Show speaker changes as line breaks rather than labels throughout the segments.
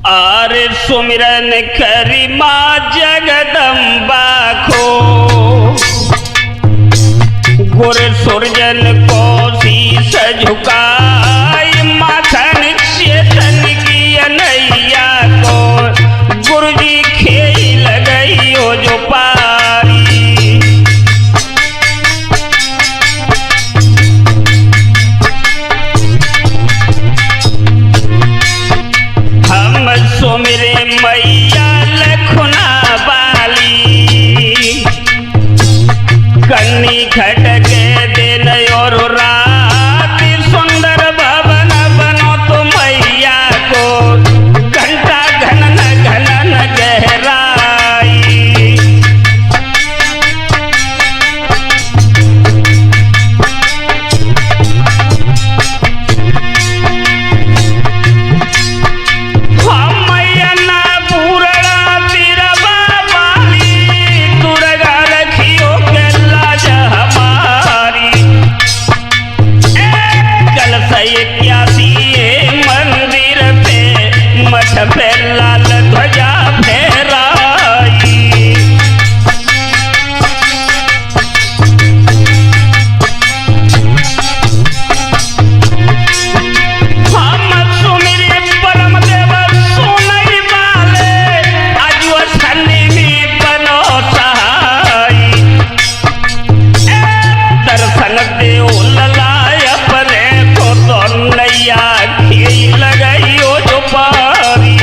आरे सुमिरन करी माँ जगदम्बा को गुर सुरजन को शीस झुकाई माखन चेतन की अनैया को गुरुजी खेल गई हो जो पारी। हम सुमिरे मैया लखुना बाली कन्नी खटक दिन और रात सुंदर भवन बनो तो मैया को घंटा घनन घनन गहराई। हम मैया ना पूरा तेरा बाबाली दुर्गा रखियो के लाज हमारी। कल से 81 मंदिर पे मठ पे लाल ध्वजा फहराई। हम सुमिरे परम देव सुनई वाले आजू ठंडी में बनो सहाय। दर्शन देव ललाय अपने को तो नैया खेल गई हो जो पारी।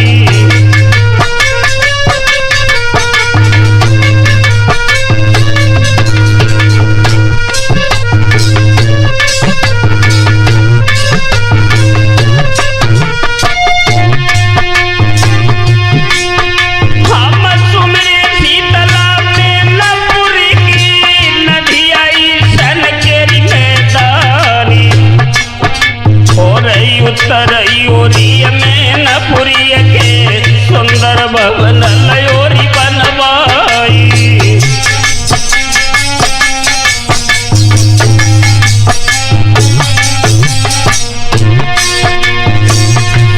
हम सुमिरे शीतला में नपुरी की नदिया सन केरी मैदानी और उत्तर योरी में नपुरी के सुंदर भवन लयोरी बनवाई।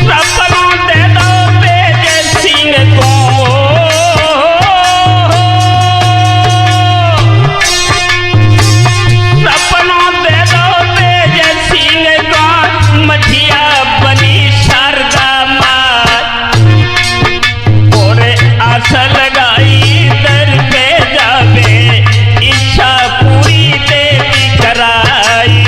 सपनों दे दो तेज सिंह को सपनों दे दो तेज सिंह को मठिया बनी शारदा माँ और आशा लगाई दर पे जावे इच्छा पूरी देवी कराई।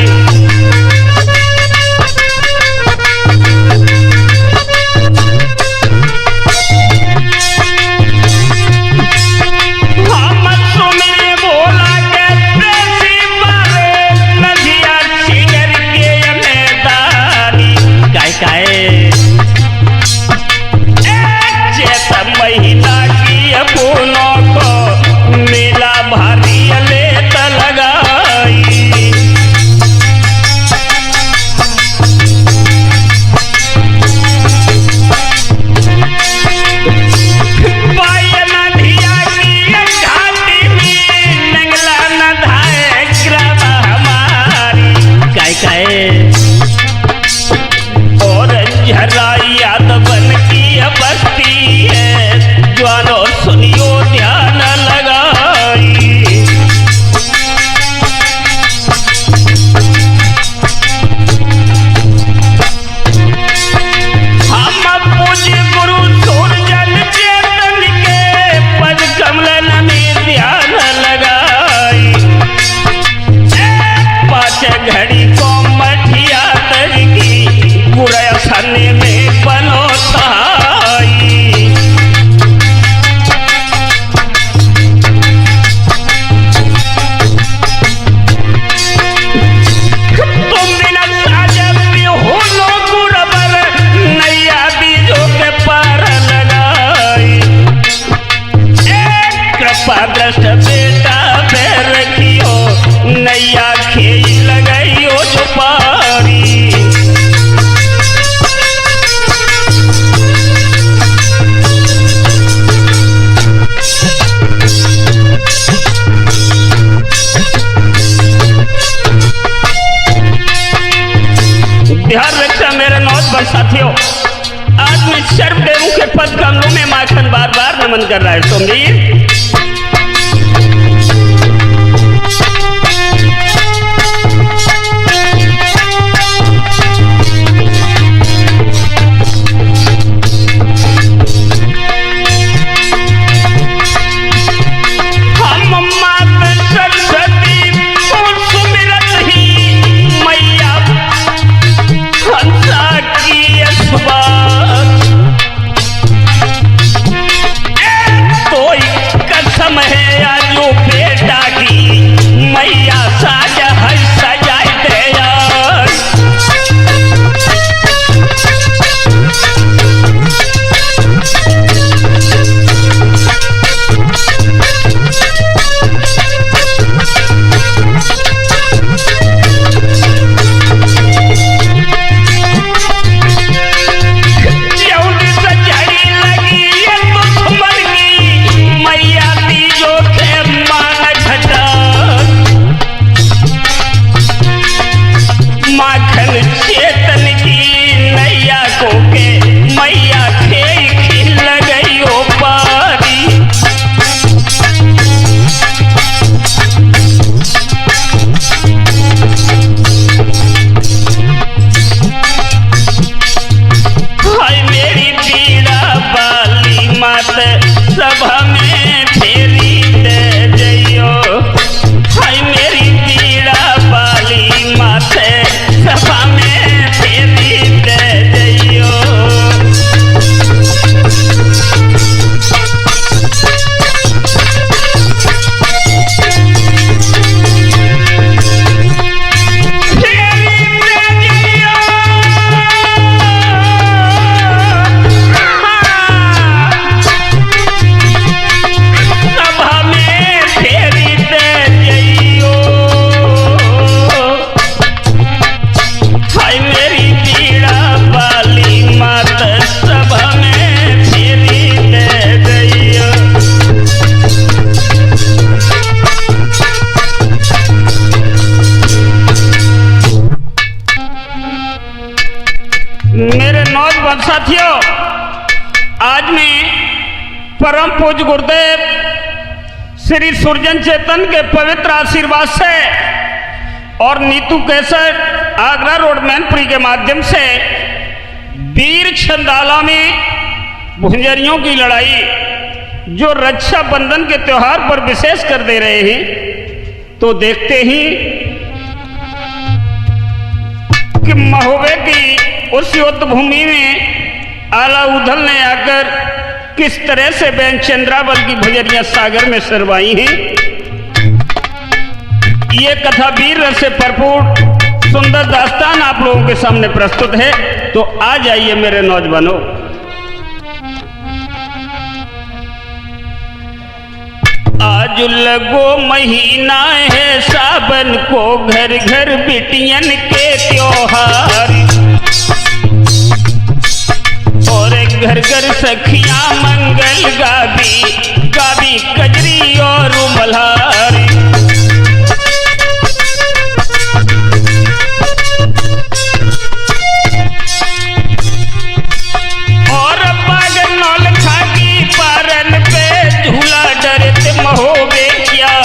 हम सुमिरे भोला के प्रेसी बारे नदिया सिंगर के मैदानी काय चेत महिला की अपनों को मेला भारी लेत लगाई। बाया नदिया की घाटी में नंगला न धाए ग्राम हमारी काय और झरा याद बन की बस्ती है ज्वानो सुनियो ध्यान लगाई। हम पूज्य गुरु सुरजन चेतन के पद कमलन में ध्यान लगाई। 5 घड़ी को मठिया तर की बुरा खाने में बनो सहाय। तुम बिना साजब भी हो लो गुरबर नैया बीजों के पार लगाई। कृपा दृष्ट बेटा पे रखियो नैया खेल गई हो जो पारी। ध्यान रखना मेरे नौजवान साथियों, आदमी सर्वदेव के पद कमलों में माखन बार बार नमन कर रहा है। सोमवीर साथियों, आज मैं परम पूज्य गुरुदेव श्री सुरजन चेतन के पवित्र आशीर्वाद से और नीतू केसर आगरा रोड मैनपुरी के माध्यम से वीर छंदाला में भुंजरियों की लड़ाई जो रक्षा बंधन के त्योहार पर विशेष कर दे रहे हैं, तो देखते ही कि महोबे की उस युद्ध भूमि में आला उधल ने आकर किस तरह से बहन चंद्रावल की भुजरियां सागर में सरवाई हैं। ये कथा वीर रस से भरपूर सुंदर दास्तान आप लोगों के सामने प्रस्तुत है, तो आ जाइए मेरे नौजवानों। आज लगो महीना है सावन को, घर घर बिटियन के त्योहार, और घर घर सखियां मंगल गावी गावी कजरी और मल्हार। और पागल नौल खागी पारन पे झूला डरते महोबे क्या,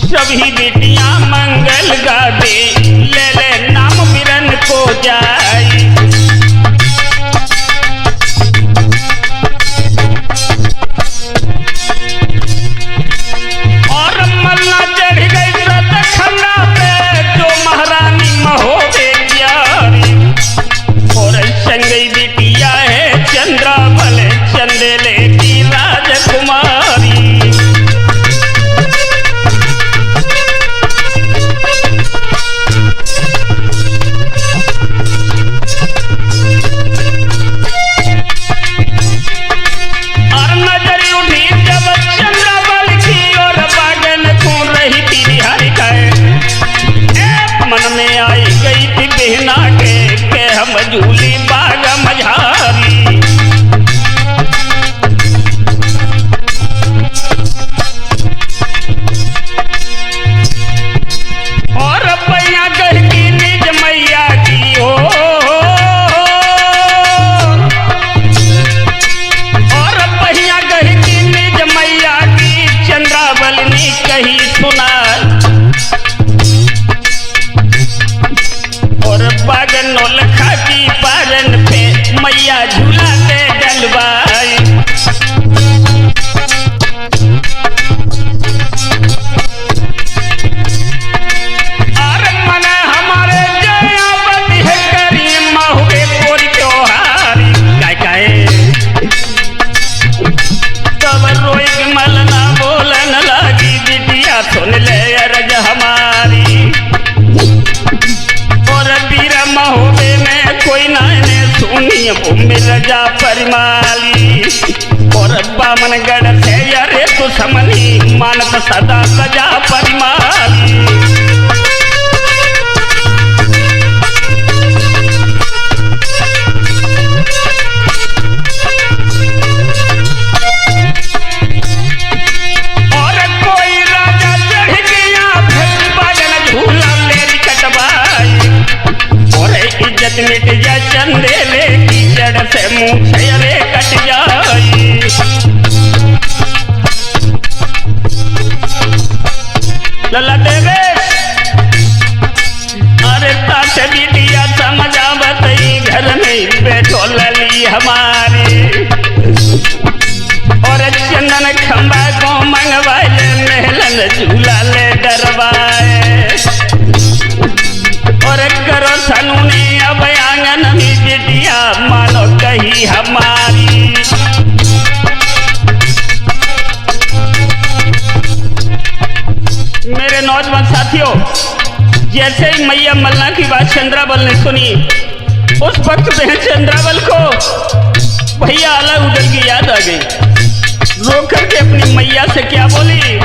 सभी बेटियां मंगल गावे ले ले नाम मिरन को जाए। झूली बाग मझारी, और पैया गढ़ की निज मैया की हो, नौलखा की पारन पे मैया झूला दे डलवाई। अरे मना हमारे जयावती है करी महुए कोरी त्योहारी काय काय तब रोई मलना बोलन लगी बिटिया सुन ले अरज हमारी। और वीर महुबे में कोई नाने सुनी भूमि रजा परिमाली। और बामनगढ़ से अरे तो समनी मानत सदा सजा परिमाली। मिट जा चंदेले की जड़ से मुँह छयले कट जाई। लला देवे अरे तासे बिटिया समझावत घर में बैठो लली हमारी। और चंदन खंबा को मंगवाए महलन झूला ले डरवाए। और करो सनूनी अब आंगन में बिटिया मानो कही हमारी। मेरे नौजवान साथियों, जैसे ही मैया मल्ला की बात चंद्रावल ने सुनी उस वक्त बहन चंद्रावल को भैया अलग उदल की याद आ गई। रो करके अपनी मैया से क्या बोली,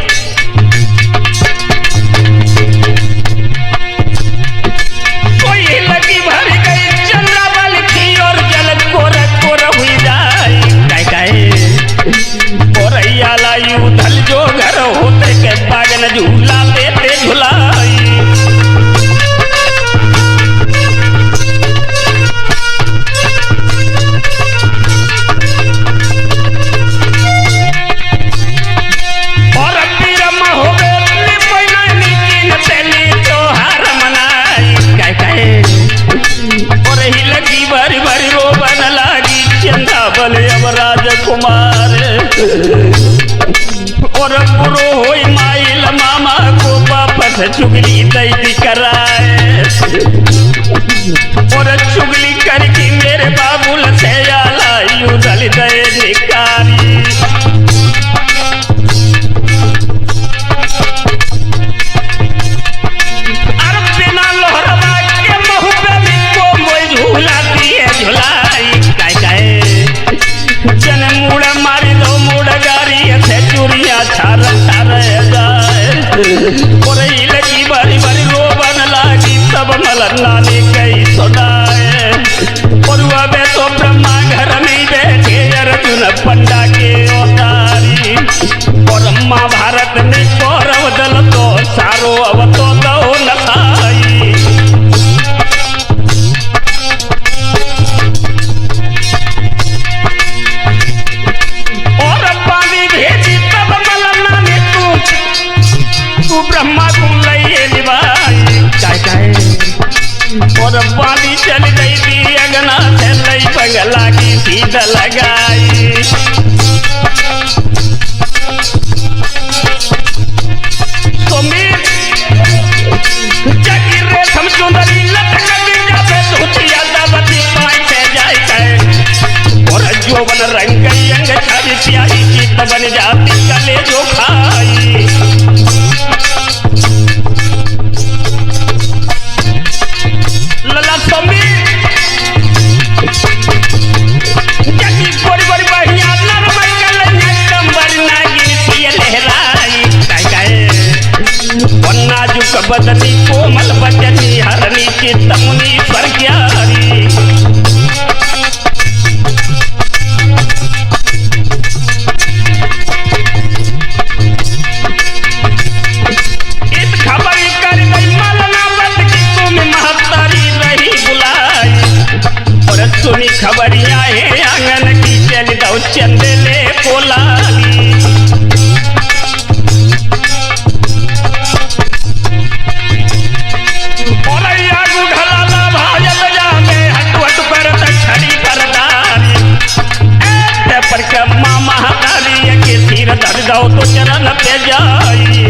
लगी भर गई चंद्रावल की और जल कोर कोर हुई जाए काय काय। और लाई उधल जो घर होते के बागन झूला देते झुलाई। और वीर महुबे त्योहार मनाई काय काय। और ही लगी भरी भरी रोबन लागी चंद्रावल अब राजकुमार। और बुरो होई माइल मामा को वापस चुगली दैदी कराए। और चुगली करके मेरे बाबुल से आला युदल दे निकारी। झूला दिए झुलाई काय काय। जन मुड़ मारी दो मुड़ गारी थे चूड़िया छार छार जाए। और ही लगी बारी बारी रोबन लागी तब मलना ने कही सुनाए। और वह तो ब्रह्मा घर में बैठे अर्जुन पंडा के अवतारी। और महाभारत में कौरव दल तो सारो अब तो दो नखाई। ब्रह्मा तुम लइए निभाई काय काय। और बाली चल गई थी अगना से लई पगला की सीध लगाई। सुमीर जगी रेशम सुंदरी लटक जावे धोतिया दावती पाई से जाए काय। और जोवन रंग अंग छवि प्यारी चित बन जाती गले जो खाई। लला समीर जगी गोरी गोरी बढ़िया नरमई कलैया कंबर नागिन थी लहराई काय काय। और नाजुक बदनी कोमल बचनी हरनी चित मुनि स्वर्ग्यारी। सुनी खबरिया है आंगन की चल दो चंदेले बोलाली। और आगू ढला भाजत जा चरण पे जाई।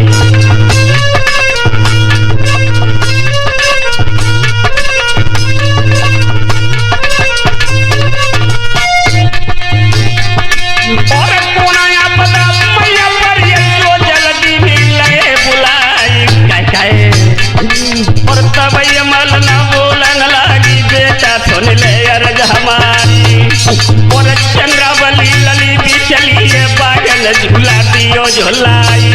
और कोना पता मैया पर जो जल्दी मिले बुलाई काहे और तब यमल न बोलन लागी बेटा सुन ले अर्ज हमारी। और चंद्रावली लली भी चली है बागन झूला दियो झुलाई।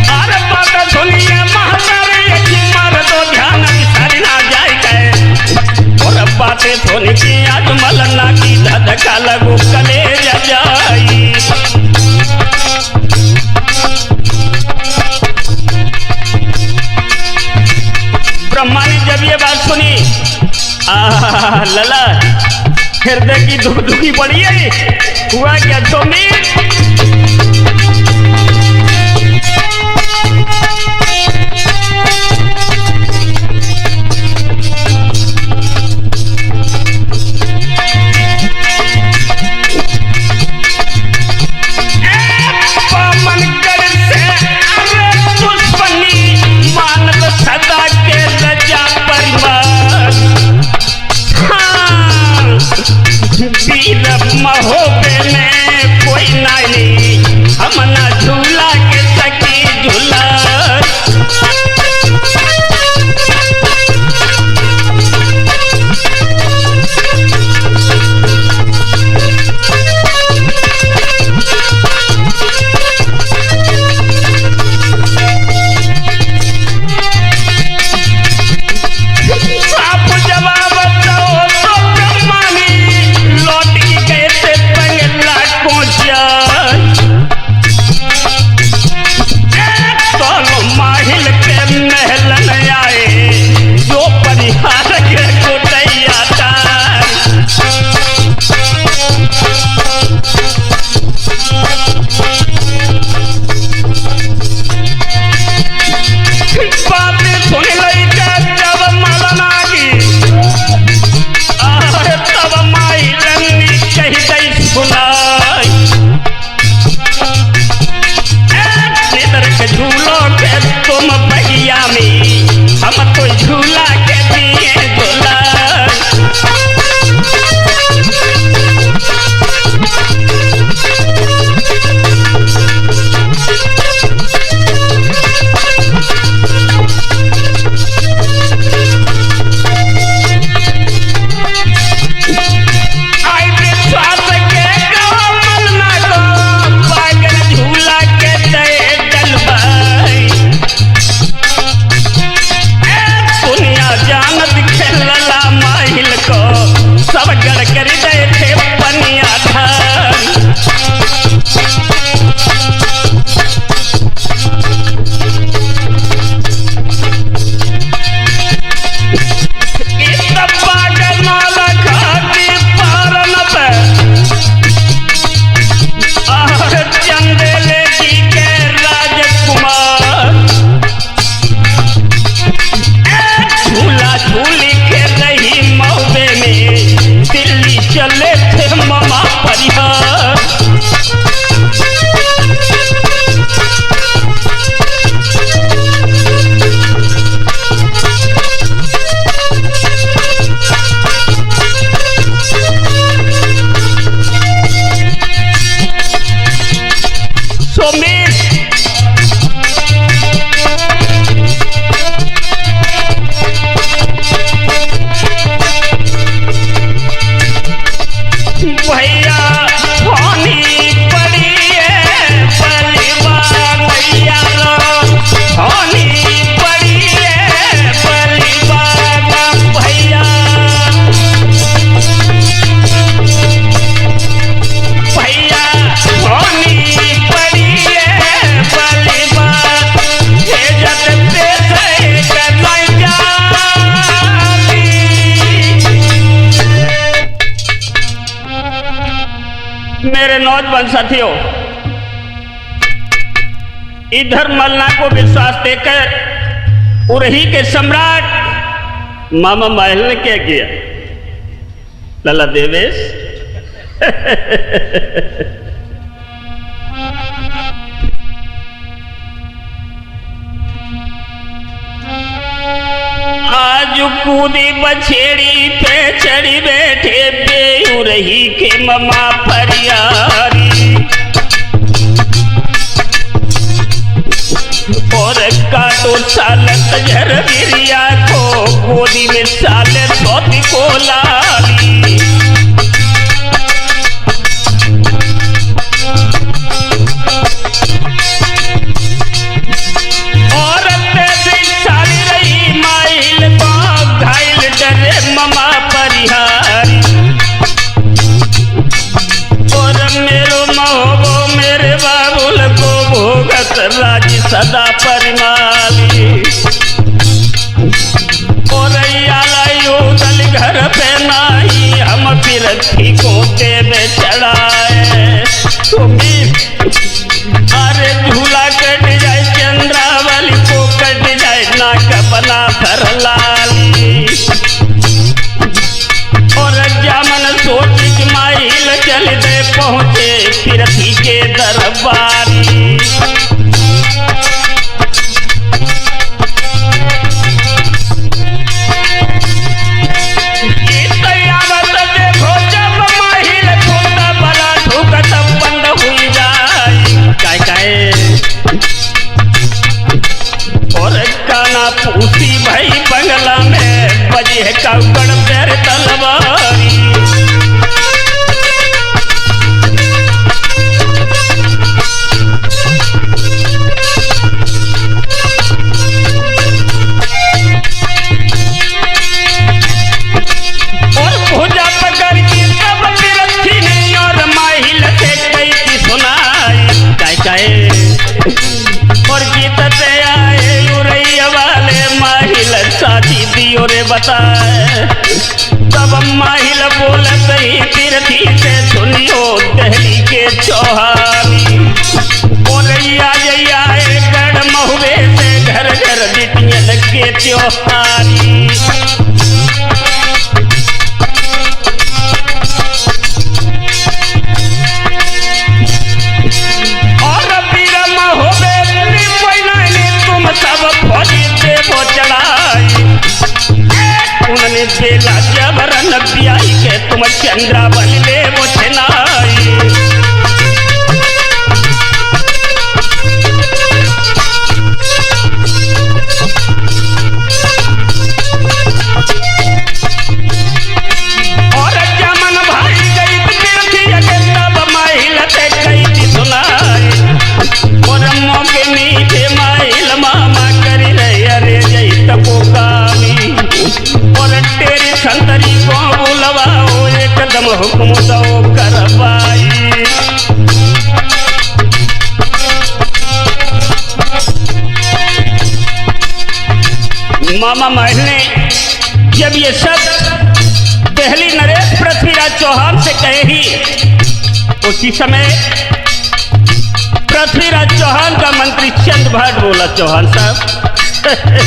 अरे बात सुनिए महाराज मार दो ध्यान बिसारी ना जाए गए। और बातें सुन के आज मलना की धधका लगो कले जाई। ब्रह्मा ने जब ये बात सुनी लला हृदय की दुख दुखी पड़ी है। हुआ क्या सोमी? महोबे में कोई नहीं हम ना झूला के सकी झूला। मेरे नौजवान साथियों, इधर मलना को विश्वास देकर उरही के सम्राट मामा महल ने क्या किया, लला देवेश आज कूदी बछेड़ी पे चढ़ी बैठे बेऊ रही के ममा परियारी और काटो सालत झर गिरिया को गोदी में साले सोती को लाली राज सदा परिमाली और दल घर पे नाई हम फिर को देवे चढ़ाए तुम्हें अरे झूला कट जाए चंद्रावली को कट जाए नाक बना कर लाली और जामन सोच माइल चल दे पहुंचे फिर के दरबारी पूसी भाई बंगला में बजे कौकड़ पैर तलवारी और भुजा पकड़ की सब रखी नहीं और माहिल से कई की सुनाई काय और गीत से आए वाले माहिल साथी दियो रे बताए तब माहिल बोलत ही तीर्थी से सुनियो दहली के चौहानी बोलैया जैया गढ़ महुए से घर घर बिटियन के त्योहारी बेला जबरन ब्याई के तुम चंद्रावल ले वो छनाई और जमन भाई गई तीर्थी के तब माहिल ते कई थी सुनाई और मौके मीठे माहिल मामा करी रहे अरे जई तको कामी और तेरी संतरी को बुलवाओ एकदम हुक्म दो करवाई मामा महल ने जब ये सब दहली नरेश पृथ्वीराज चौहान से कहे ही उसी समय पृथ्वीराज चौहान का मंत्री चंद भाट बोला चौहान साहब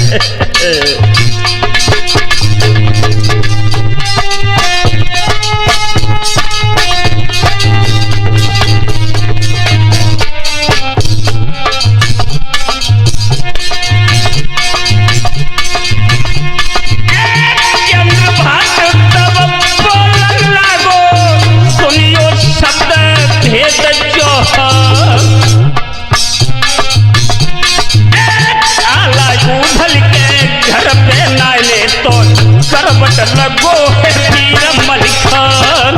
लगो है वीर मलिखान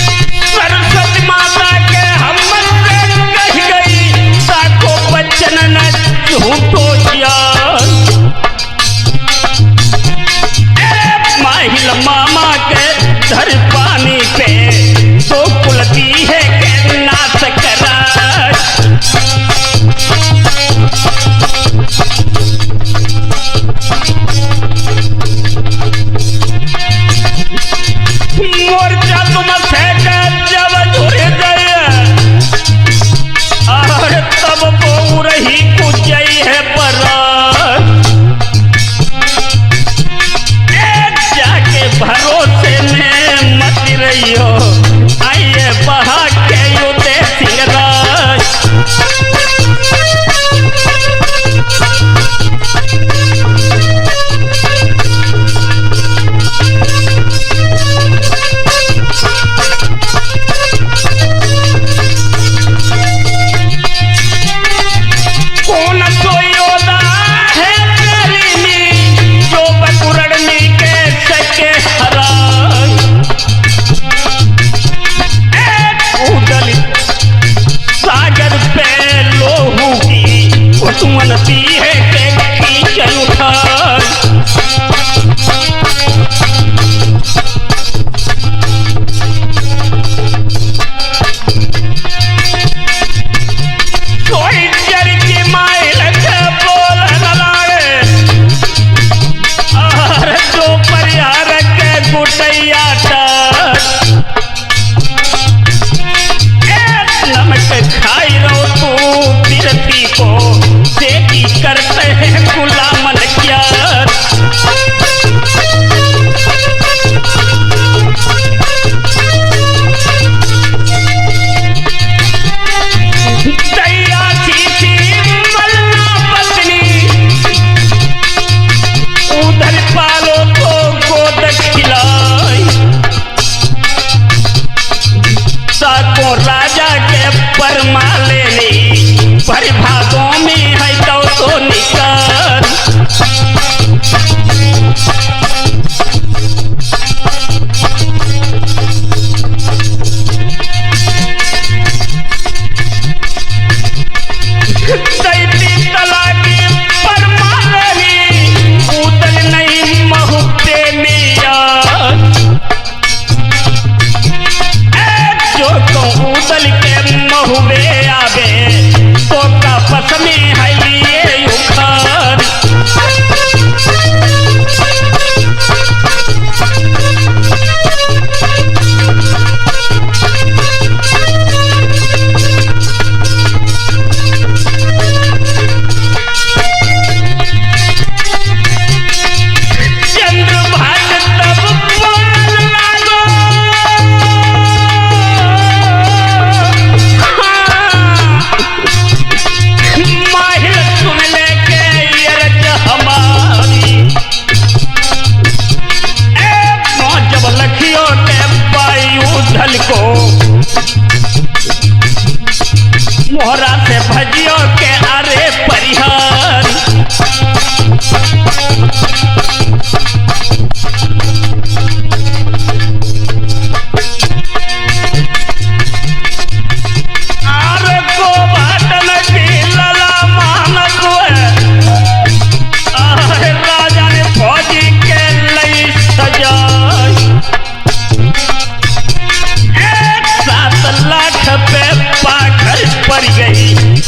सरस्वती माता के हम कह गई साको बच्चन न झूठो ज्ञान माहिल मामा के धर पानी पे तो कुलती है के नाच करा मोर्चा तुम से जब जुड़ गए और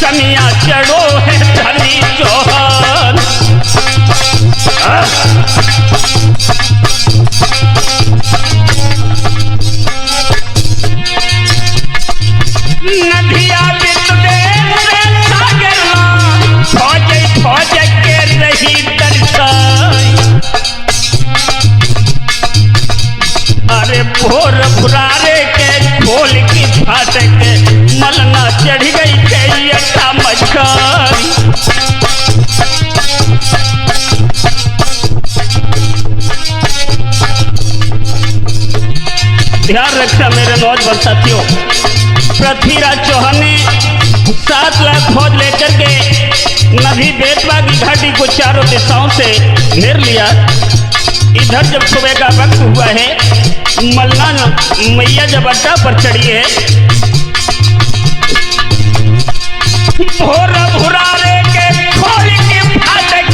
कमियां चढ़ो है धनी चौहान। नदिया फौज फौज के रही दर्शाई। अरे भोर भुरारे के खोल की फाटक मलना चढ़ गई के यटा मचकारी। ध्यान रखना मेरे नौजवान साथियों, पृथ्वीराज चौहान ने 7 लाख फौज लेकर के नदी बेतवा की घाटी को चारों दिशाओं से घेर लिया। इधर जब सुबह का वक्त हुआ है, मलना मैया जब अड्डा पर चढ़ी है, भोर भुरारे के खोल के फाटक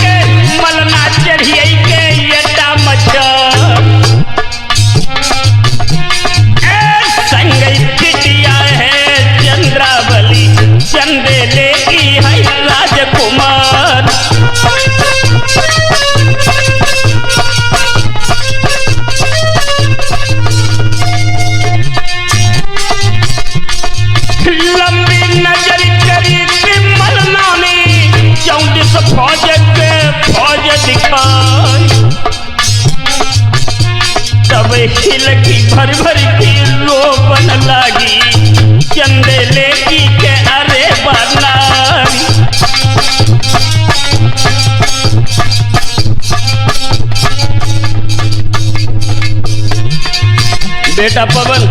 मलना चढ़िए के यटा मचा संगई पिटिया है चंद्रावली चंदेले की है राजकुमार। लंबी नजर करी मलना में 34 फौज के फौज दिखाई। तब हिल की भर भर की रोपन लागी चंदेले की के अरे बनारी। बेटा पवन,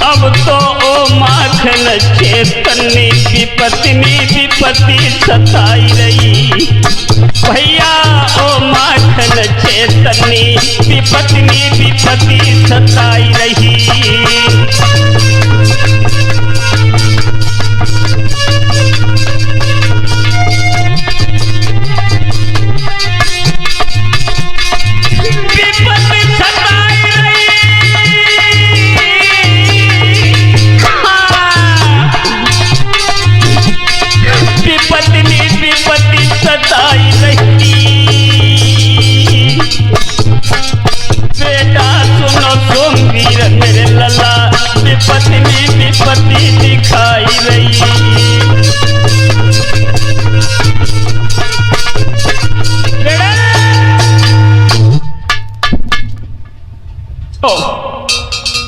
अब तो ओ माखन चेतनी विपत्ति सताई रही। भैया ओ माखन चेतनी विपत्ति सताई रही। विपत्ति सताई रही। बेटा सुनो सोमवीर मेरे लला, विपत्ति दिखाई रही।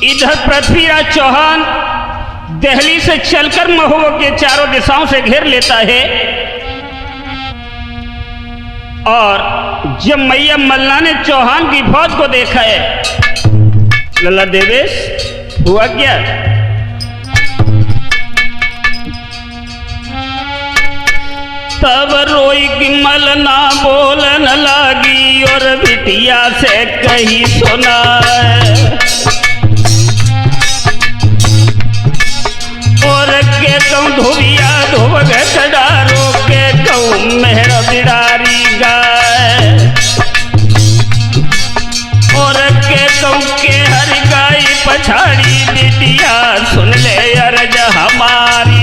इधर पृथ्वीराज चौहान दिल्ली से चलकर महुआ के चारों दिशाओं से घेर लेता है। और जब मैया मल्ला ने चौहान की फौज को देखा है, लल्ला देवेश हुआ क्या? तब रोई की मलना बोलन लगी और बिटिया से कही सुना। और के कहूँ धोबिया धोबग डारो के कहूँ मेहरा बिडारी गाय। और के कहूँ के हर गाय पछाड़ी बिटिया सुन ले अर्ज हमारी।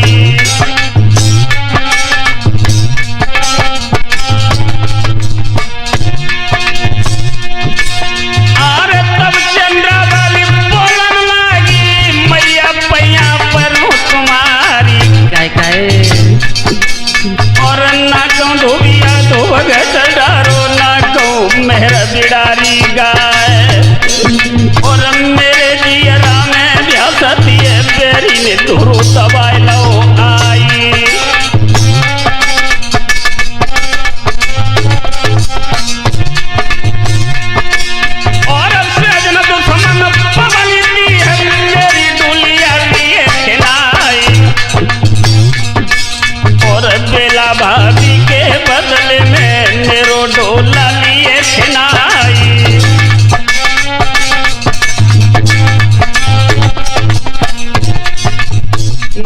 और ना कहूँ धोबिया धोबग डारो ना कहूँ मेहरा बिडारी गाय। और मेरे जियरा में ब्यासती है बेरी ने धुरु दबाए लो आई। और सजन तो समन पवन दी है मेरी दुलिया लिए खिलाई। और बेला भाभी के बदले में मेरो डोला लिए खिनाई।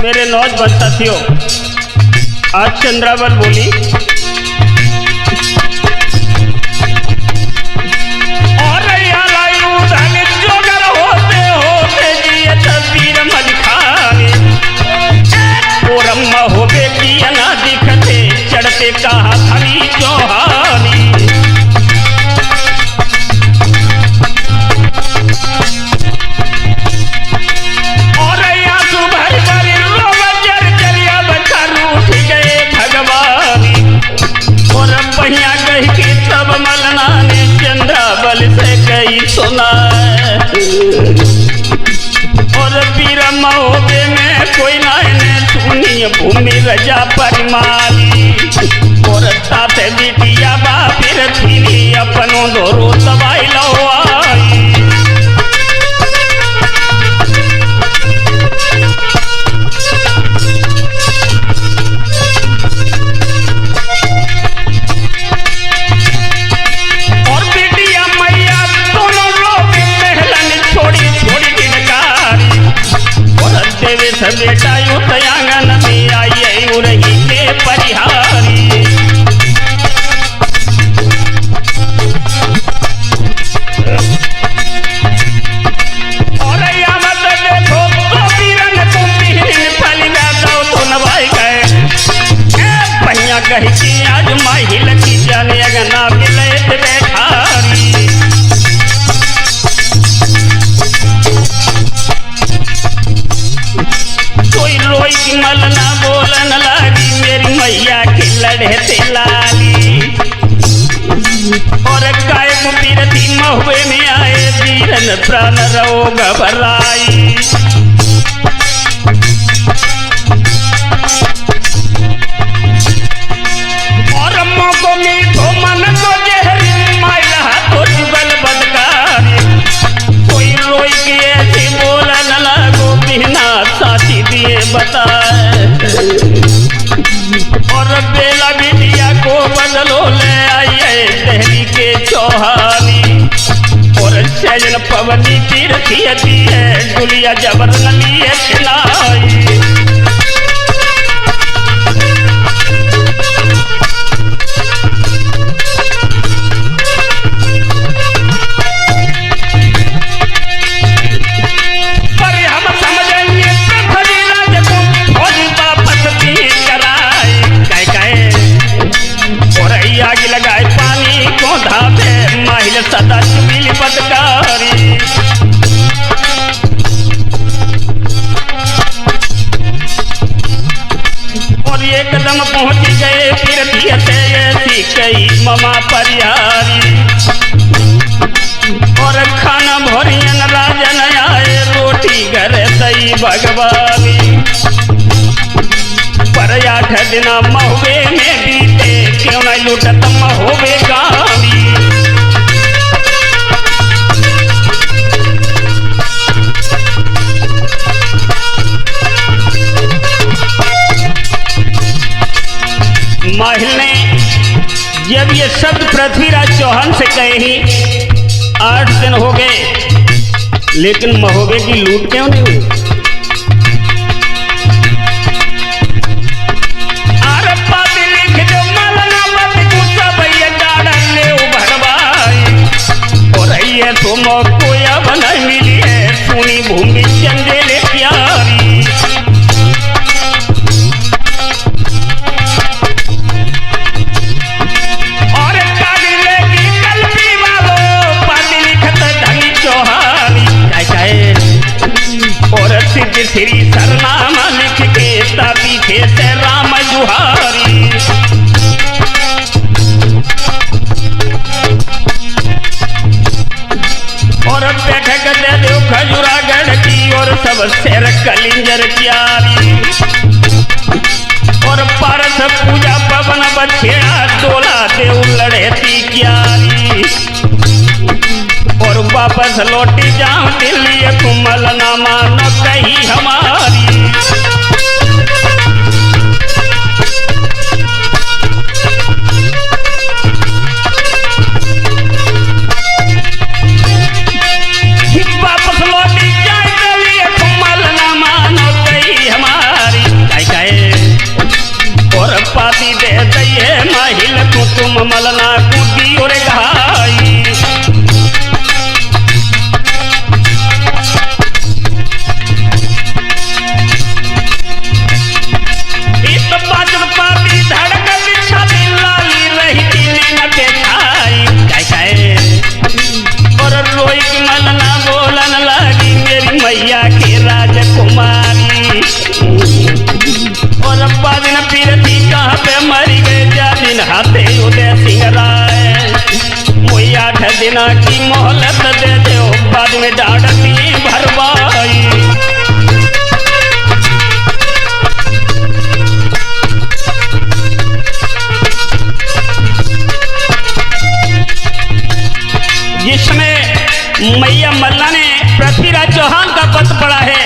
मेरे नौजवान साथियों, आज चंद्रावल बोली और जोगर होते होते जिए तस्वीर मलिखाने। और कहा धनी चौहानी। और आंसू भर भर रोव जर अब कर उठ गए भगवानी। और पहिया कह के तब मलना ने चंद्रावल से कही सुना। और वीर महोबे में कोई नायने सुनी भूमि रजा परिमाली। और तात बिटिया बापिर थी अपनों दोरो दवाई लो आई। और बिटिया मैया दोनों लोग महलन छोड़ी छोड़ी गिनकारी। और देवे सब बेटा युत आंगन में आई उरही के परिहारी। और यामत देखो तो वीरन तुम बिहन फलिया दो तो नवाई गए। पहिया कही कि आज माही लगी जाने अगना मिले बैठारी। कोई रोई की मलना बोलन लागी मेरी मैया के लड़े लाली। और काय बीरती महुए में आए वीरन प्राण रो घबराई। और मोको मीठो मन को जहरी माइला तो जुगल बदकारी। कोई रोई के ऐसे बोलन लागो बिना साथी दिए बताए। और बेला बिटिया को बदलो ले आई है दहली के चौहानी। और सजन पवनी तीर्थी है डुलिया जबर नलिए खिलाई। आग लगाए पानी को धापे माहिल सदा चुमिल बदकारी। और एकदम पहुंच गए फिर दियते ऐसी कई ममा परिहारी। और खाना भोरियन राजन आए रोटी घर सही भगवानी। पर 8 दिन महुए में बीते क्यों न लुटत महुए गावी। माहिल ने जब ये शब्द पृथ्वीराज चौहान से कहे ही 8 दिन हो गए लेकिन महुए की लूट क्यों नहीं हुई। तुम कोई अब नहीं मिली है सुनी भूमि चंदेले प्यारी। और काली लेगी कलमी वालों पाती लिखत धनी चौहानी। और सिद्ध श्री सरनामा लिख के पीछे से राम जुहारी। और बैठक दे दो खजुरागढ़ की और सब शेर कलिंजर क्यारी। और पारस पूजा पवन बछेड़ा डोला देव लड़ेती क्यारी। और वापस लौटी जाऊं दिल्ली कुमल ना मानो कही हमारी। वापस लौटी जाए दिल्ली कुमल ना मानो कही हमारी। और पाती दे दइए महिल को तुम मलना कूदी और घाई। मैया की राजकुमारी। और अब्बा दिन पीरती कहाँ पे मरी गए जा दिन हाथे उदय सिंह राय। मुई 8 दिना की मोहलत दे दो बाद में डांडती भरवाई। जिसमें मैया मल्ला ने पृथ्वीराज चौहान का पत्र पढ़ा है।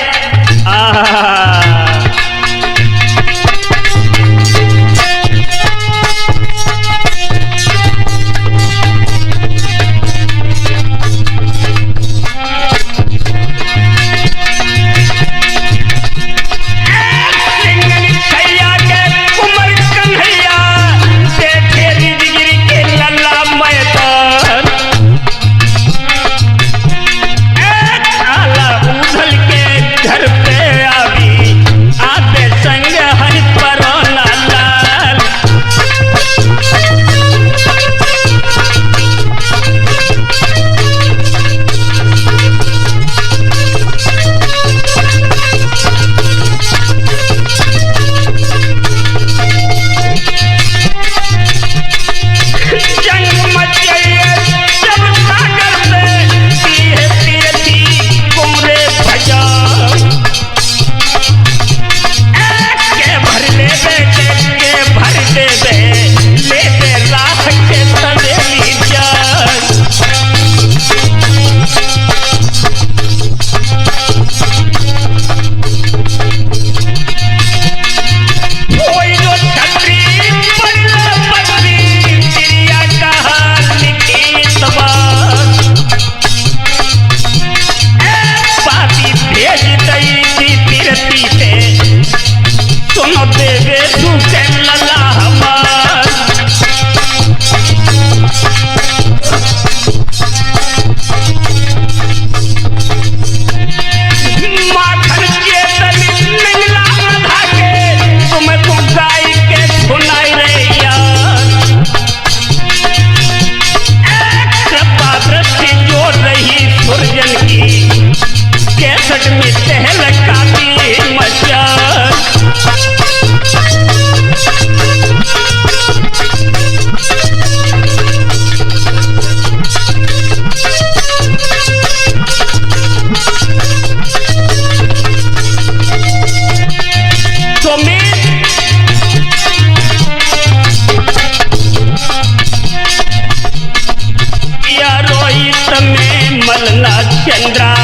चंद्रा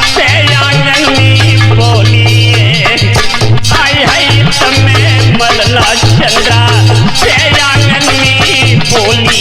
से आंगन में बोली आई है तमें मलना चंद्रा से आंगन में बोली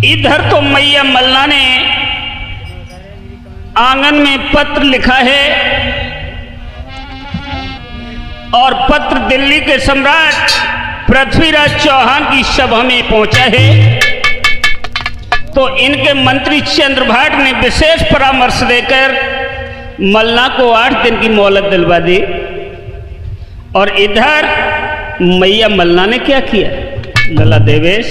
इधर तो मैया मल्ला ने आंगन में पत्र लिखा है और पत्र दिल्ली के सम्राट पृथ्वीराज चौहान की सभा में पहुंचा है। तो इनके मंत्री चंद्रभाट ने विशेष परामर्श देकर मल्ला को 8 दिन की मोहलत दिलवा दी। और इधर मैया मल्ला ने क्या किया, लला देवेश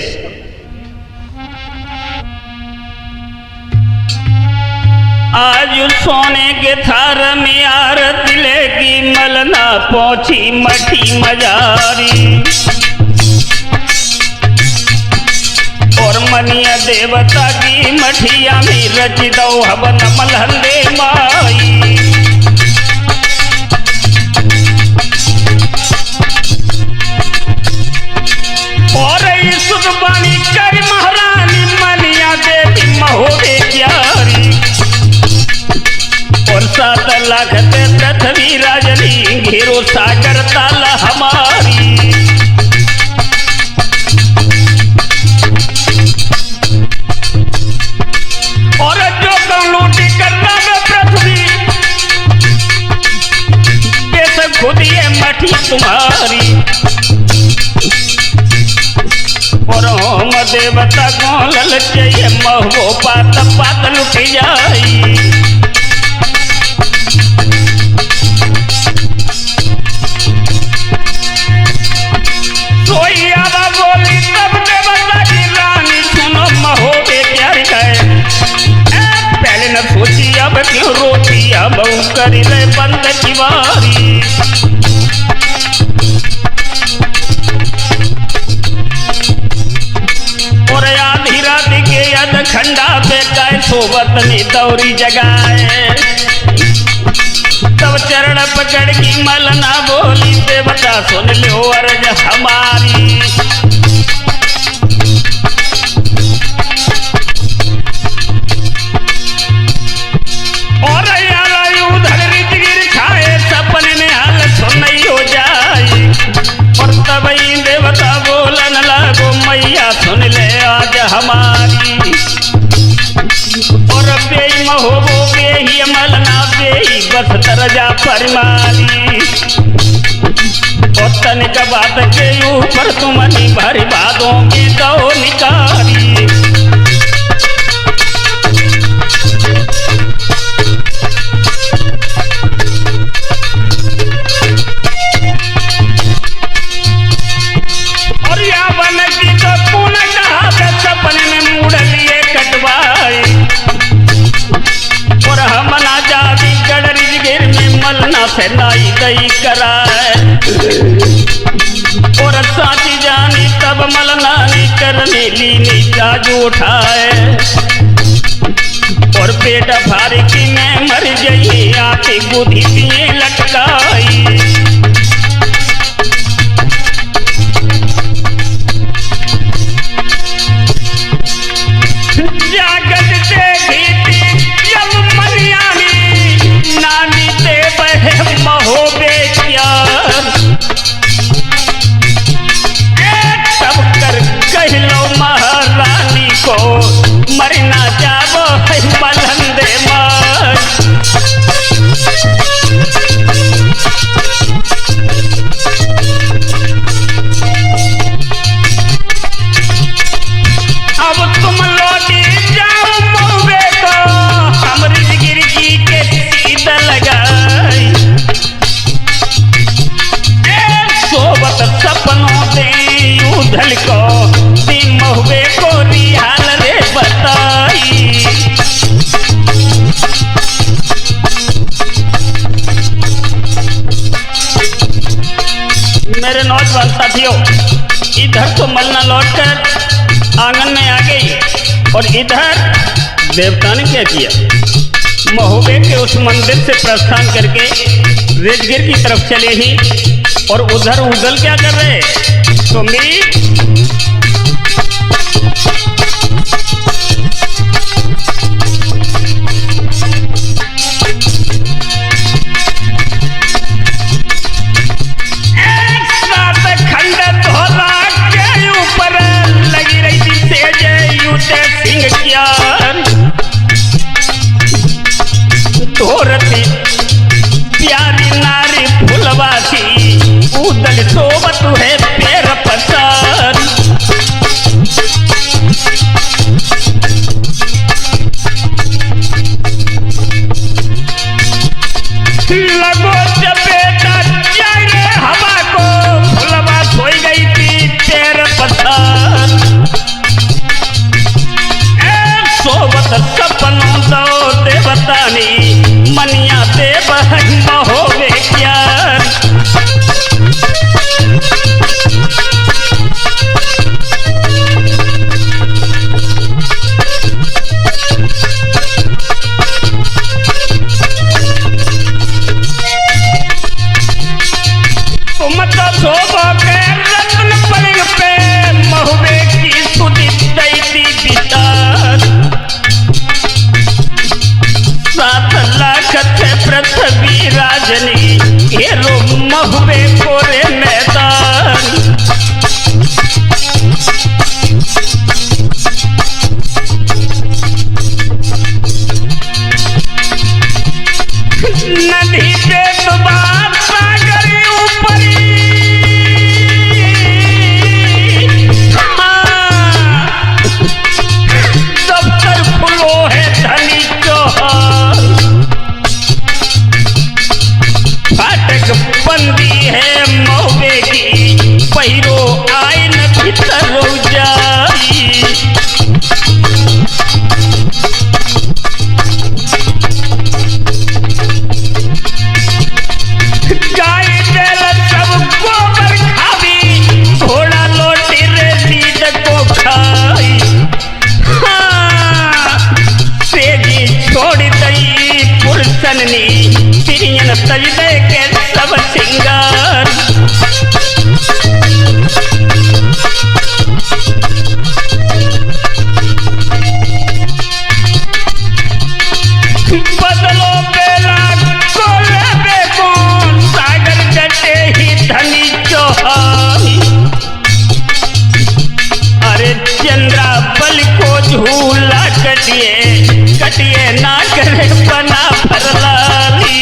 आज सोने के थार में आरती लेगी मलना पहुंची मठी मजारी। और मनिया देवता की मठिया में रच दो हवन मलहंदे माई। और सुदबानी कर महारानी मनिया देवी महोदे प्यारी। और 7 लाख पृथ्वी राजलिंग खेरो सागर ताल हमारी। और जो लूटी करना में पृथ्वी बेशक खुद ये मठी तुम्हारी। और हम देवता गोलल चाहिए महबो पात पात लुट जाई। सोई आवा बोली तब देवता की रानी सुनो महोबे क्या गए। पहले न सोची अब क्यों रोती अब कर ले बंद की बारी। और आधी रात के यद खंडा पे गाय सोबत ने दौरी जगाए। तब चरण पकड़ की मलना बोली देवता सुन लो अर्ज हमारी। और उधर गिर खाए सपने में हाल सुन हो जाए। और तब देवता बोलन लागो मैया सुन ले आज हमारी। और बेई महोबो बेही मलना बेही बस तरजा फरमारी। और तनिक बात के ऊपर तुमनी भरी बातों की दो निकारी। और या बन की तो पुन कहा सपने में मुड़ लिए कटवाए। और हम ना जाती गड़री गिर में मलना से नाई दई कराए। और साची जानी तब मलना नी करने लीनी जाजू उठाए। और पेट भारी की मैं मर गई आके बुद्धि दिए लटकाई। जागत देखी जब मरियानी नानी दे बहे महोबे क्या। तब कर कह लो महारानी को मरना जाबो मलंदे मर। अब तुम लौटी जाओ महुबे को अमृत गिरगी के सीधा लगाई। सोबत सपनों दे उधल को दी महुबे को रिहाल रे बताई। मेरे नौजवान साथियों, इधर तो मलना लौटकर आंगन में आ गई। और इधर देवता ने क्या किया, महोबे के उस मंदिर से प्रस्थान करके रेजगिर की तरफ चले ही। और उधर उदल क्या कर रहे सुमी। धोरती प्यारी नारी फुलवासी उदल सोबत है पैर पसार। लगो चपेटा जाए हवा को फुलवा सोई गई थी पैर पसार। सोबत सपनों दो देवतानी मनिया देव महोबे क्या। तुम तो शोभा के रत्न पलंग पे महुबे की सुधी दई दी बितार। 7 लाख थे पृथ्वी राजनी हेरो महुबे कोरे मैदान नदी पे दुबार सागर ऊपरी दफ्तर फुलो है धनी चौहान फाटक बंदी है मौबे की पहिरो आए न भीतर जाई गाय बैल सब गोबर खावी घोड़ा लोटी रे दीद को खाई सेजी छोड़ दई पुरसननी तिरियन सजदे के सब सिंगार बदलो बेला कोले कौन सागर जटे ही धनी चौहानी अरे चंद्रा बल को झूला कटिए ना करे बना फरलाली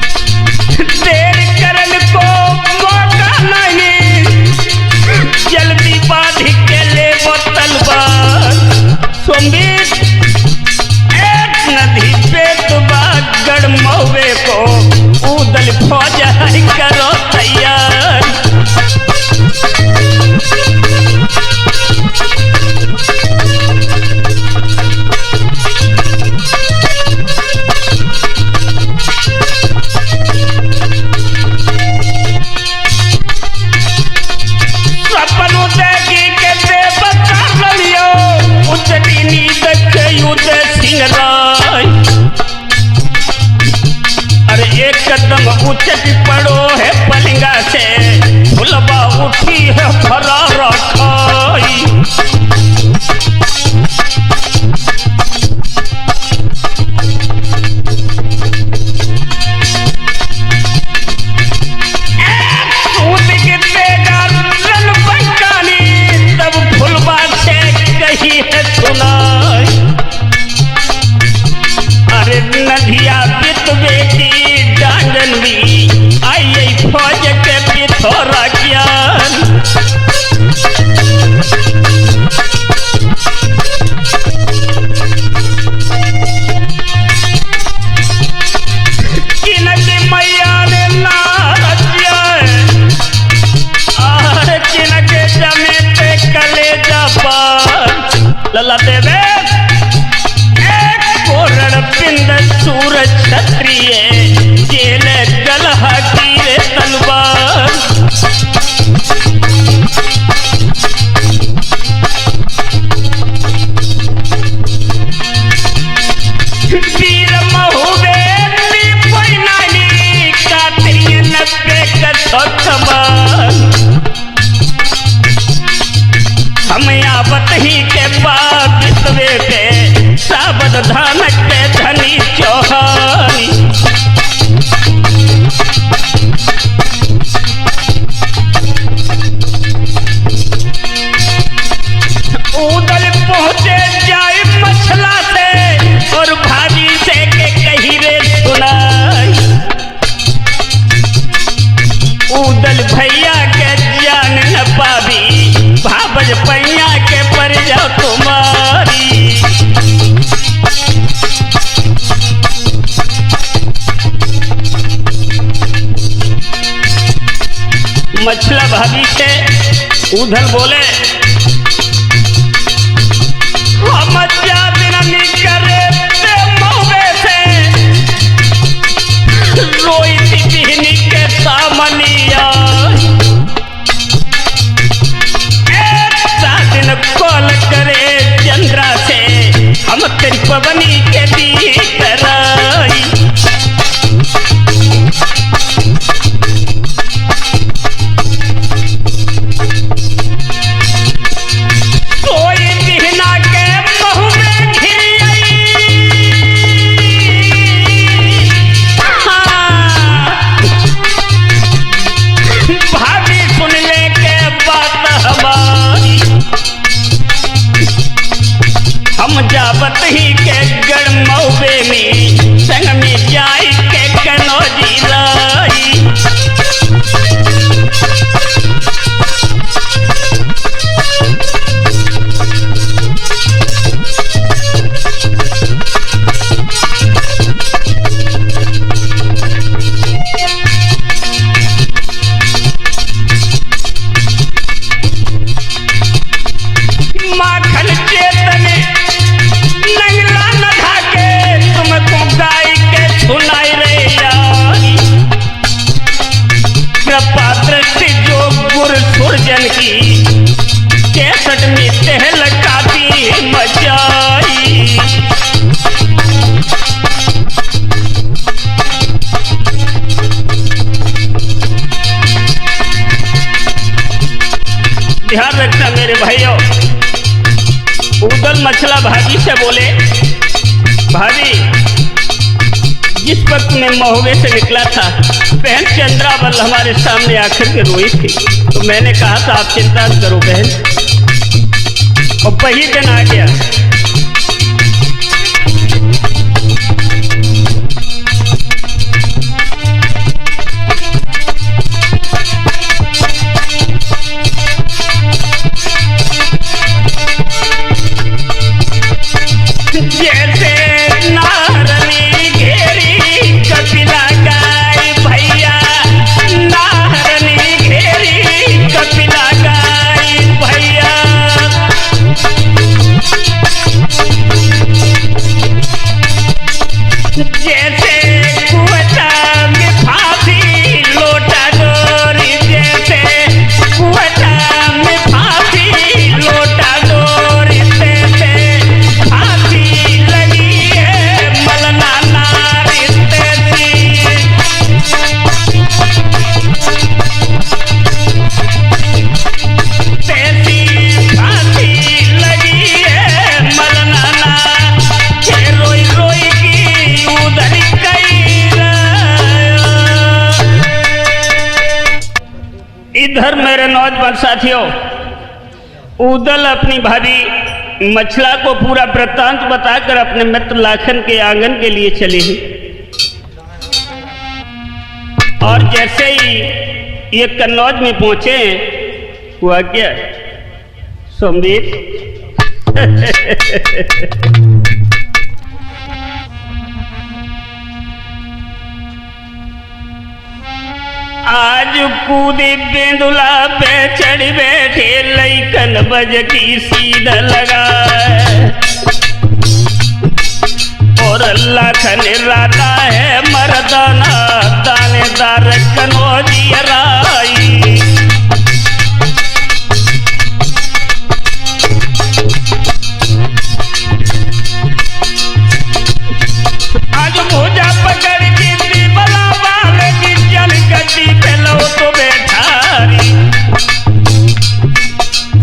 देर करन को मौका नहीं जल्दी बांध के ले वो तलवार सोमवीर एक नदी पे गढ़ महुबे को उदल फौज करो तैयार सपनों देगी के देव कर लियो उचटी नींद के युद्ध सिंह राय अरे एक कदम उचट पड़ो है पलिंगा से फुलबा उठी है भरा रखाई सूत गिरते गालन बंकानी तब फुलबा से कही है सुनाई अरे नदिया बितवे की डांडन भी आई फौज के पिथोरा ज्ञान किनकी मैया ने नारजिया अरे किनके जमे पे कलेजा पार लला देवे पिंड सूरज क्षत्रिय जेल गलहा कीरे तलवार वीर महुबे कोई नानी कातरी नब्बे कथमान हम आवत ही के बाद बितवे पे साबद धान के धनी चौहानी उदल पहुंचे जाए मछला से और भाभी से के कही रे सुनाई उदल भैया के जान न पावी भाबज पैया के पर जाओ तुम्हारी मछला भाभी से उधर बोले हम दिन करे महुबे से रोई बिहनी के सामनिया दिन कॉल करे चंद्रा से हम तेरी पवनी के दी कराई सोई बिहना के हम जावत ही के गड़मौबे में संग में जाई के कनौजी लाई। सुरजन की कैसट में तहलकाती मचाई। ध्यान रखना मेरे भाइयों। उदल मछला भाभी से बोले, भाभी जिस वक्त मैं महुए से निकला था बहन चंद्रावल हमारे सामने आकर के रोई थी, तो मैंने कहा था आप चिंता न करो बहन, और वही दिन आ गया। जैसे नारनी घेरी कपिला गाय भैया, नारनी घेरी कपिला गाय भैया। जैसे कुआं में फांसी लोटा डोरी, जैसे कुआं में फांसी लोटा डोरी, तैसे फांसी लगी है मलना नारी तैसी। तैसी फांसी लगी है मलना नारी, रोई रोई की उधर कई। इधर मेरे नौजवान साथियों, उदल अपनी भाभी मछला को पूरा वृत्तांत बताकर अपने मित्र लाखन के आंगन के लिए चली ही। और जैसे ही ये कन्नौज में पहुंचे हुआ क्या सोमवीर आज कूदी बेंदुला पे चढ़ बैठे लइकन बज की सीधा लगा, और लाखन राता है मर्दाना दानेदार कनौजी राई। आज भोजा पकड़ की बला बाल की चल गड्डी पे लो तो बैठारी,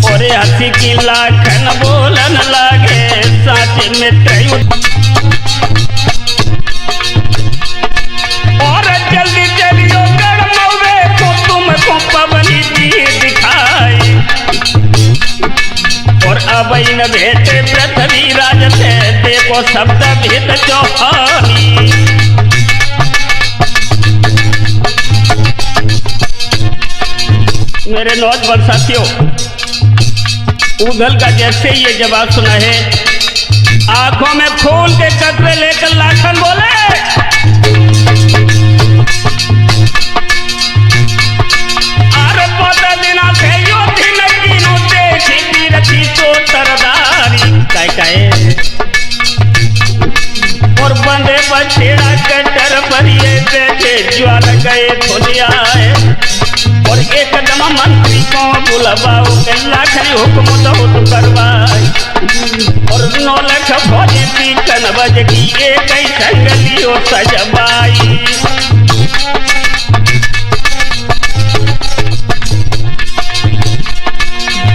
और हंसी की लाखन बोलन लागे साचे में तयु। और जल्दी चलियो गड़मौवे को तुमको पवनी जी दिखाई, और अब इन भेटे पृथ्वी राज से देखो शब्द भेद चौहानी। मेरे नौजवान साथियों, उदल का जैसे ही ये जवाब सुना है, आंखों में खून के कतरे लेकर लाखन बोले, अरे पता दिना से यो दिन कीनो देखी तीरथी तो तरदारी काय और बंदे बछेड़ा कटर भरिए देखे ज्वाल गए खुलियाए, और एकदम मंत्री को बुलवाओ के लाखनी हुक्म तो करवाई, और 9 लाख फौजी थी कनवज की एक ही संगलियो सजबाई।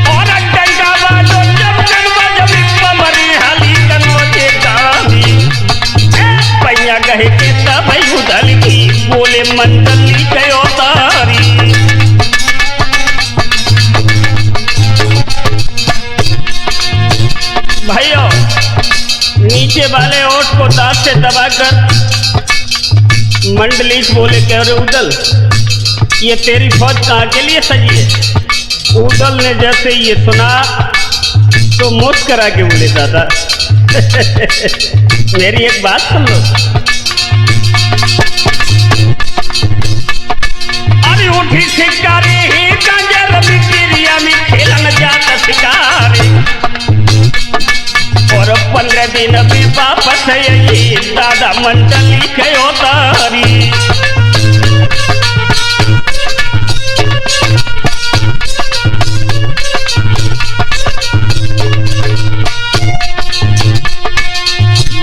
और डंका बाजो जब कनवज मरी हाली कनवजे गांधी, पैया गहे के तब उदल की बोले मंडली गयो तारी। भाइयों नीचे वाले ओठ को दांत से दबाकर मंडलीश बोले कि अरे उदल, ये तेरी फौज कहाँ के लिए सजी है? उदल ने जैसे ये सुना तो मुस्करा के बोले दादा मेरी एक बात सुन लो। अरे उठी शिकारी ही कंजर बिक्रिया में खेलन जाता शिकारी, और 15 दिन में वापस यही दादा मंडली कहो तारी।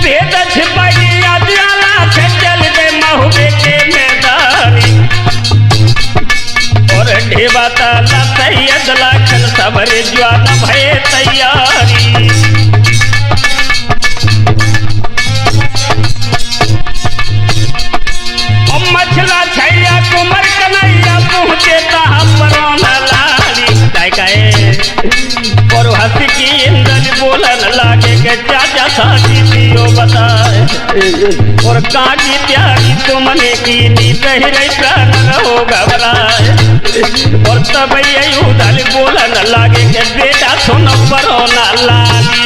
भेद छिपाई अदियाला से चल गए महुबे के मैदानी, और ढेबा ताला सैयद लाखन सबरे ज्वान भय तैयारी। मछला छैया कुमर कन्हैया पहुँचे परोना लाली काहे, और हंस की इंदल बोलन लागे के चाचा साथी दियो बताए, और काकी प्यारी तुमने की नींद रही प्राण रहो घबराए, और तब यही उदल बोलन लागे के बेटा सुनो परोना लाली।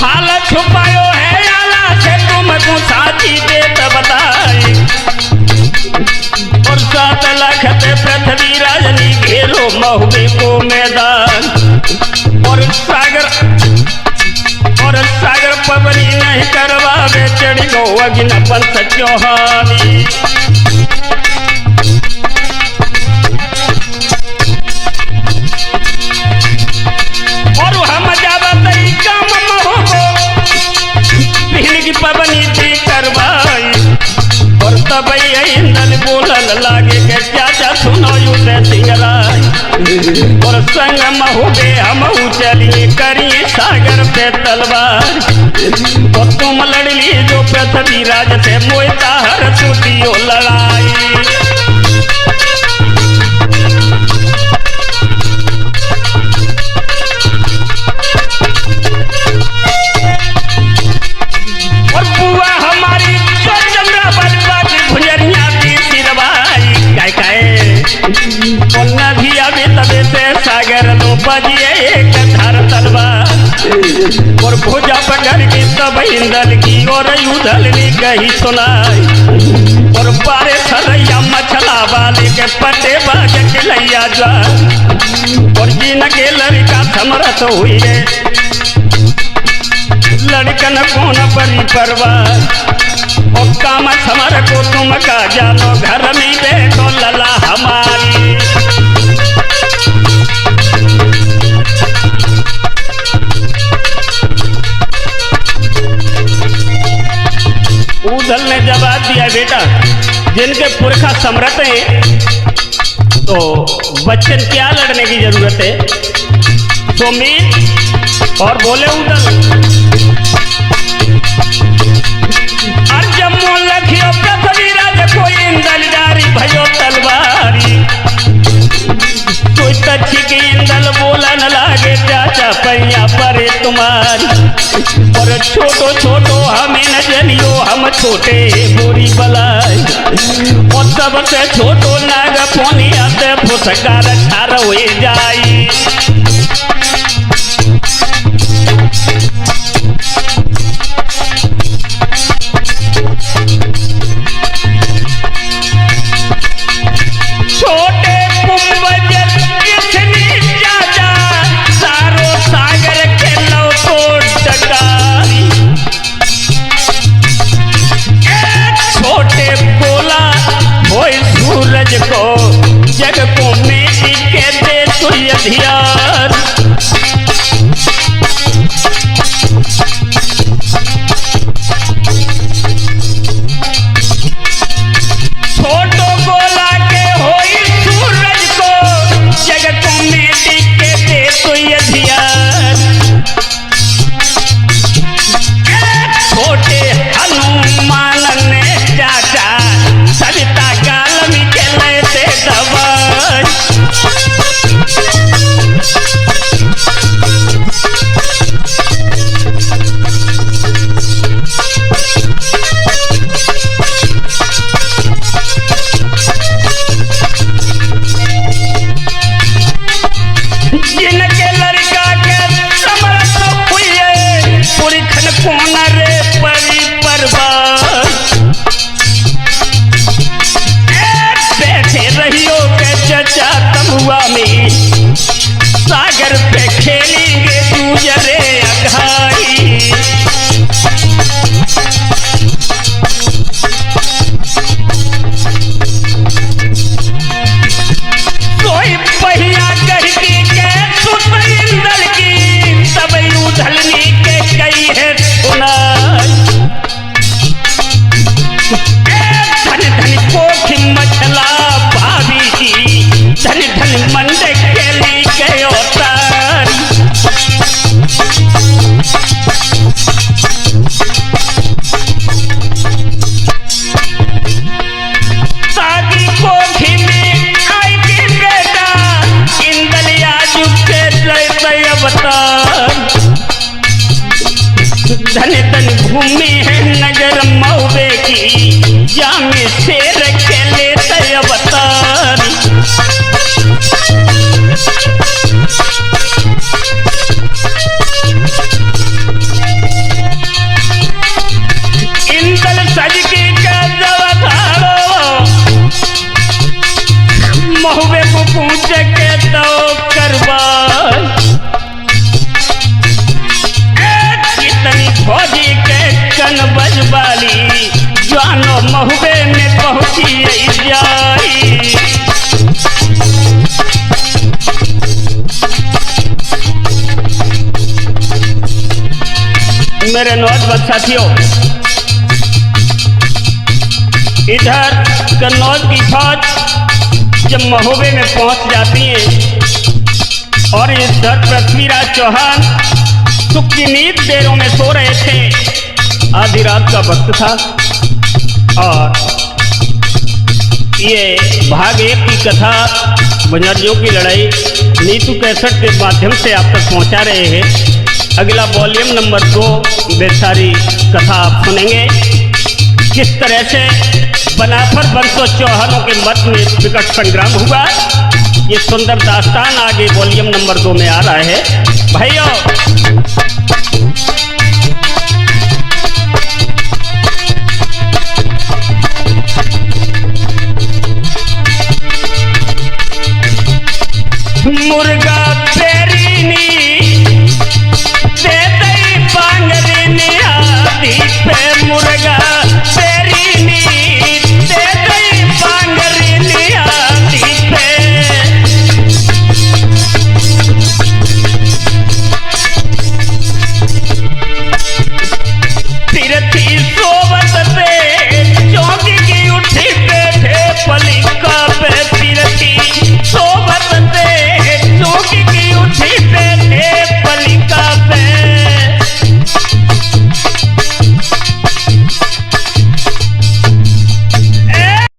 हालत छुपायो है आला से तुमको साथी देत बताए, और 7 लाख पे पृथ्वी राजनी घेरो महुबे को मैदान, और सागर पवनी नहीं करवावे चढ़ी गो अगिन पंथ चौहानी। और हम जावतई काम की पवनी थी करवाई, और तब इंदल बोलन लागे के चाचा सुनो युद्ध सिंगराई, और संग महुबे हम चलिए करिए सागर पे तलवार, और तुम लड़ली जो पृथ्वी राज से मोयता हर टूटियो लड़ाई। और बुआ हमारी जो चंद्रा बलवा की भुजरिया की सिरवाई काहे, और नदी अभी तबे से सागर लो बजिए एक धार तलवार, और भुजा पकड़ के तब इंदल की और उदल ने कही सुनाई, और बारे सरैया मछला वाले के पटे बाज के लैया जा, और जिन के लड़का समरथ हुई है लड़कन कौन परी परवार, और काम समर को तुम का जानो घर में बैठो लला हमारी। उदल ने जवाब दिया बेटा जिनके पुरखा समर्थ हैं तो बच्चन क्या लड़ने की जरूरत है। सोमीर और बोले उदल अर्जमो लखियो पृथ्वी राज कोई इंदल जारी भयो तलवारी, कोई तच्छी की इंदल बोलन लागे चाचा पैया परे तुम्हारी, और छोटो छोटो हमें न जनियो हम छोटे बोरी बलाई, और सबसे छोटो नाग फोनिया से फुसकार ठार हुए जाई। छोटे कुंभज किसनी चाचा सारो सागर के लव को डकारी, छोटे बोला होई सूरज को जग को मेटी के दे तू अधियार, छोटो बोला के होई सूरज को जग को मेटी के दे तू अधियार, छोटे हनुमान ने चाचा सविता का धन धन भूमि है नगर मऊबे की, जामे शेर के लेते अवतार। इंदल सज की महुबे को पूछ के दो करबार। कितनी फौजी के कन बजवाली, जानो महुबे में पहुंची जाई। मेरे नौजवान साथियों, इधर कन्नौज की फौज जब महोबे में पहुंच जाती है और इधर पृथ्वीराज चौहान सुख की नींद देरों में सो रहे थे। आधी रात का वक्त था और ये भाग 1 की कथा बंजारियों की लड़ाई नीतू कैसेट के माध्यम से आप तक पहुंचा रहे हैं। अगला वॉल्यूम नंबर 2 बेसारी कथा आप सुनेंगे। किस तरह से बनाफर बंसो चौहानों के मध्य में विकट संग्राम हुआ, ये सुंदर दास्तान आगे वॉल्यूम नंबर 2 में आ रहा है। भाइयों, मुर्गा